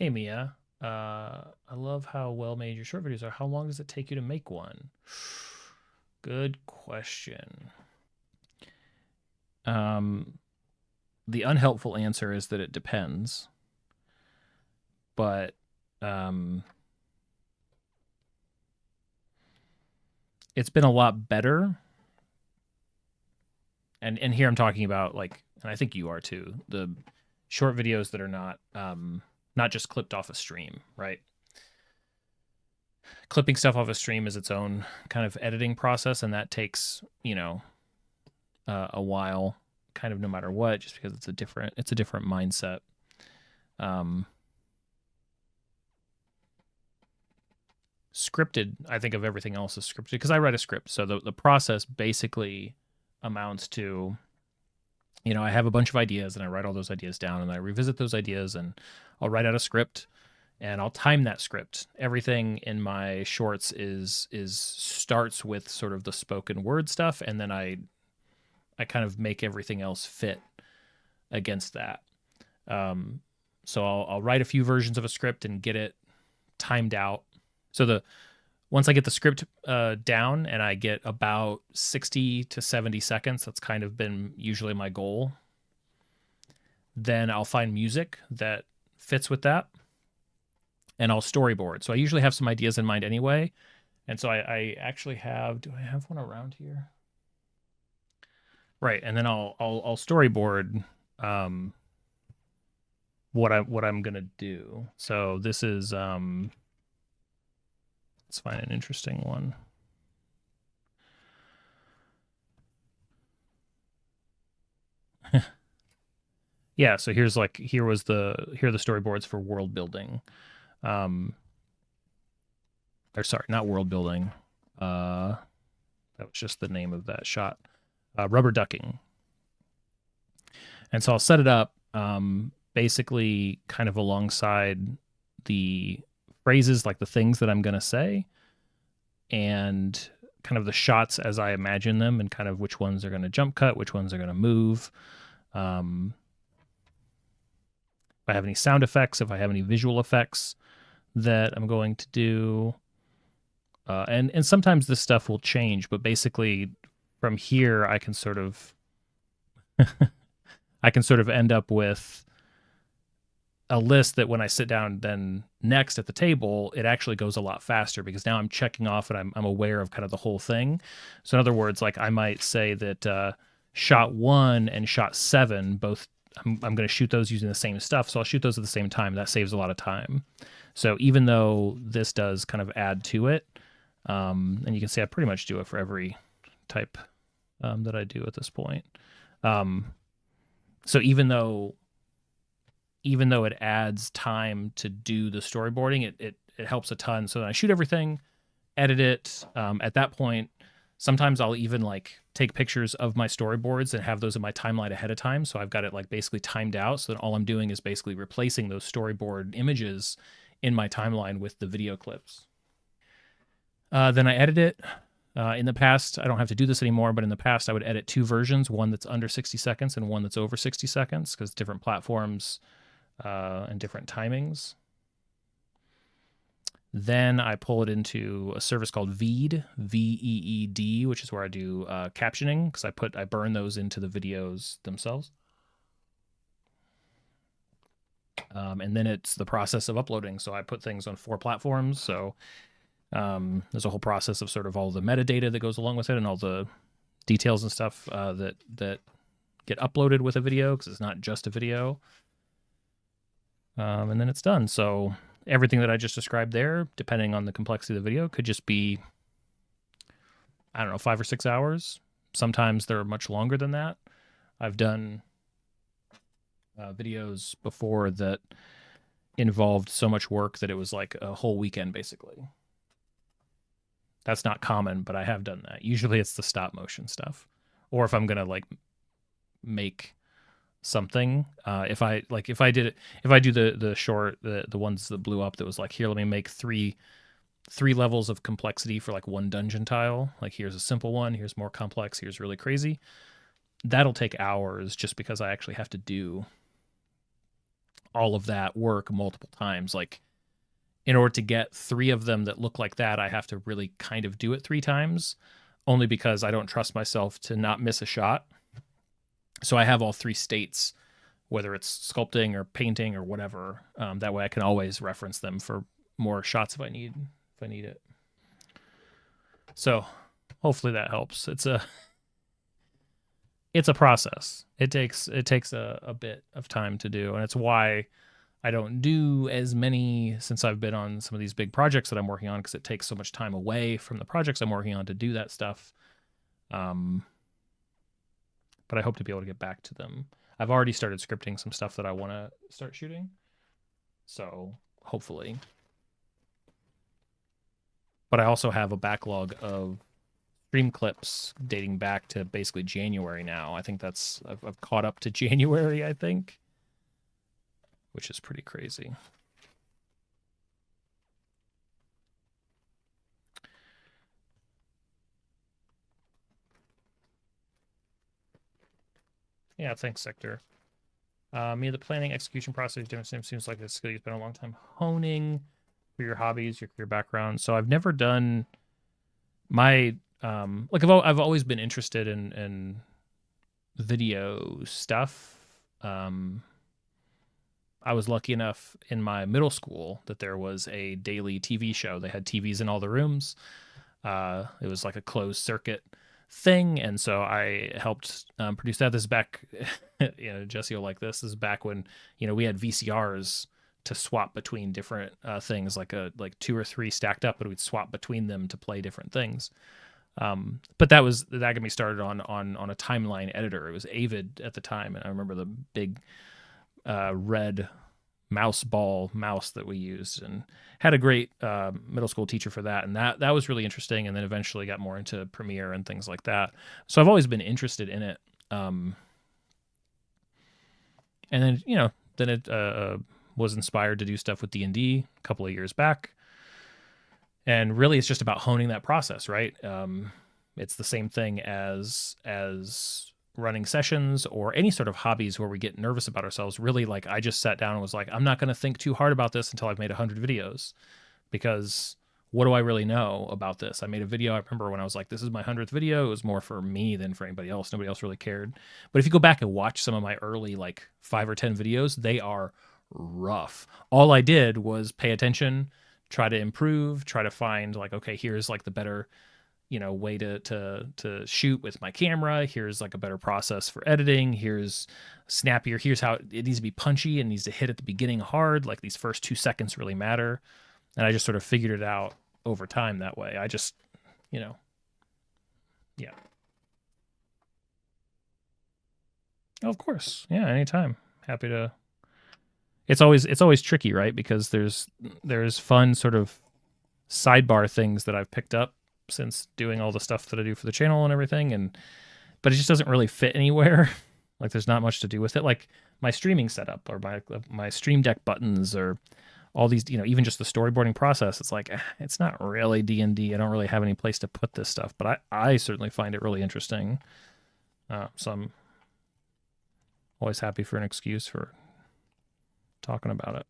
Hey Mia, I love how well made your short videos are. How long does it take you to make one? Good question. Um, the unhelpful answer is that it depends, but um, it's been a lot better. And here I'm talking about like, and I think you are too, the short videos that are not just clipped off a stream, right? Clipping stuff off a stream is its own kind of editing process, and that takes a while, kind of no matter what, just because it's a different mindset. Um, Scripted, I think of everything else as scripted because I write a script, so the process basically amounts to, I have a bunch of ideas and I write all those ideas down and I revisit those ideas and I'll write out a script and I'll time that script. Everything in my shorts is starts with sort of the spoken word stuff, and then I kind of make everything else fit against that. Um, so I'll write a few versions of a script and get it timed out. So the once I get the script down and I get about 60 to 70 seconds, that's kind of been usually my goal. Then I'll find music that fits with that and I'll storyboard. So I usually have some ideas in mind anyway. And so I actually have, do I have one around here? Right. And then I'll storyboard what I'm gonna do. So this is let's find an interesting one. Yeah, so here are the storyboards for world building. Or sorry, not world building. That was just the name of that shot. Rubber ducking. And so I'll set it up basically kind of alongside the phrases, like the things that I'm going to say, and kind of the shots as I imagine them, and kind of which ones are going to jump cut, which ones are going to move. If I have any sound effects, if I have any visual effects that I'm going to do. And sometimes this stuff will change, but basically from here I can sort of end up with a list that when I sit down then next at the table, it actually goes a lot faster because now I'm checking off and I'm aware of kind of the whole thing. So in other words, like I might say that shot 1 and shot 7 both, I'm going to shoot those using the same stuff. So I'll shoot those at the same time. That saves a lot of time. So even though this does kind of add to it, and you can see I pretty much do it for every type that I do at this point. So even though it adds time to do the storyboarding, it helps a ton. So then I shoot everything, edit it. At that point, sometimes I'll even like take pictures of my storyboards and have those in my timeline ahead of time. So I've got it like basically timed out so that all I'm doing is basically replacing those storyboard images in my timeline with the video clips. Then I edit it. In the past, I don't have to do this anymore, but in the past, I would edit 2 versions, one that's under 60 seconds and one that's over 60 seconds, because different platforms and different timings. Then I pull it into a service called Veed, Veed, which is where I do captioning, because I burn those into the videos themselves. And then it's the process of uploading. So I put things on 4 platforms. So there's a whole process of sort of all the metadata that goes along with it and all the details and stuff that get uploaded with a video, because it's not just a video. And then it's done. So everything that I just described there, depending on the complexity of the video, could just be, I don't know, 5 or 6 hours. Sometimes they're much longer than that. I've done videos before that involved so much work that it was like a whole weekend, basically. That's not common, but I have done that. Usually it's the stop motion stuff. Or if I'm going to like make something, if I do the short, the ones that blew up that was like, here, let me make three levels of complexity for like one dungeon tile. Like here's a simple one, here's more complex, here's really crazy. That'll take hours just because I actually have to do all of that work multiple times. Like, in order to get 3 of them that look like that, I have to really kind of do it 3 times, only because I don't trust myself to not miss a shot. So I have all 3 states, whether it's sculpting or painting or whatever. That way I can always reference them for more shots if I need it. So hopefully that helps. It's a process. It takes a bit of time to do, and it's why I don't do as many since I've been on some of these big projects that I'm working on, because it takes so much time away from the projects I'm working on to do that stuff. But I hope to be able to get back to them. I've already started scripting some stuff that I want to start shooting, so hopefully. But I also have a backlog of stream clips dating back to basically January now. I think I've caught up to January, I think, which is pretty crazy. Yeah, thanks, Sector. Mia, the planning execution process seems like a skill you've spent a long time honing for your hobbies, your career background. So I've never done my like I've always been interested in video stuff. I was lucky enough in my middle school that there was a daily TV show. They had TVs in all the rooms. It was like a closed circuit thing, and so I helped produce that. This is back, Jesse will like this. This is back when we had VCRs to swap between different things, like 2 or 3 stacked up, but we'd swap between them to play different things. But that got me started on a timeline editor. It was Avid at the time, and I remember the big red mouse that we used, and had a great middle school teacher for that, and that was really interesting. And then eventually got more into Premiere and things like that. So I've always been interested in it. And then then it was inspired to do stuff with D&D a couple of years back. And really, it's just about honing that process, right? It's the same thing as running sessions or any sort of hobbies where we get nervous about ourselves. Really, like, I just sat down and was like, I'm not going to think too hard about this until I've made 100 videos, because what do I really know about this? I made a video. I remember when I was like, this is my 100th video. It was more for me than for anybody else. Nobody else really cared. But if you go back and watch some of my early, like 5 or 10 videos, they are rough. All I did was pay attention, try to improve, try to find like, okay, here's like the better way to shoot with my camera. Here's like a better process for editing. Here's snappier. Here's how it needs to be punchy and needs to hit at the beginning hard. Like, these first 2 seconds really matter. And I just sort of figured it out over time that way. I just, yeah. Of course. Yeah, anytime. Happy to. It's always tricky, right? Because there's fun sort of sidebar things that I've picked up since doing all the stuff that I do for the channel and everything, but it just doesn't really fit anywhere. Like, there's not much to do with it. Like my streaming setup or my Stream Deck buttons or all these, even just the storyboarding process. It's like, it's not really D&D. I don't really have any place to put this stuff, but I certainly find it really interesting. So I'm always happy for an excuse for talking about it.